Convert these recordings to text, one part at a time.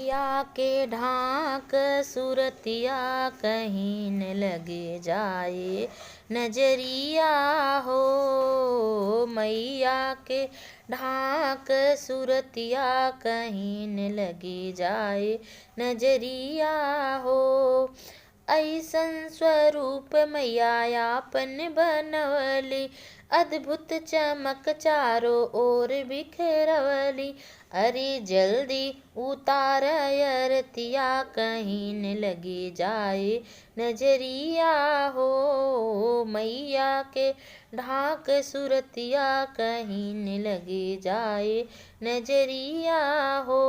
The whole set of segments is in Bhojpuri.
या के ढाक सुरतिया कहीं न लगे जाए नजरिया हो। मैया के ढाक सुरतिया कहीं न लगे जाए नजरिया हो। ऐसन स्वरूप मैया आपन बनवली, अद्भुत चमक चारों ओर बिखरवली। अरे जल्दी उतार अरतिया कहीं न लगे जाए नजरिया हो। मैया के ढाक सुरतिया कहीं न लगे जाए नजरिया हो।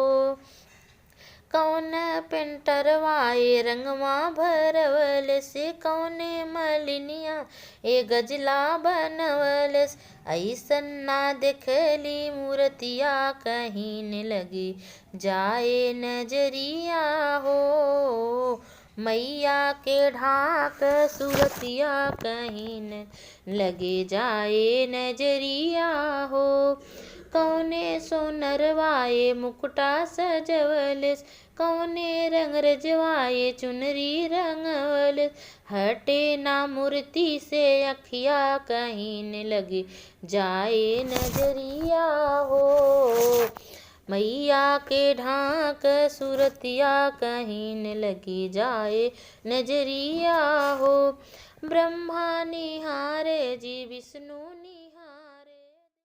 कौन पेंटरवाए रंगवा भरवल से, कौने मलिनिया ए गजला बनवल से। ऐसन ना देखली मूर्तिया कहीं न लगे जाए नजरिया हो। मैया के ढाक सुरतिया कहीं न लगे जाए नजरिया हो। कौने सोनरवाए मुकुटा सजवल, कौने रंग रजवाए चुनरी रंगवल। हटे ना मूर्ति से अखिया कहीं न लगे जाए नजरिया हो। मैया के ढाक सुरतिया कहीं न लगे जाए नजरिया हो। ब्रह्मा निहारे जी विष्णु निहारे।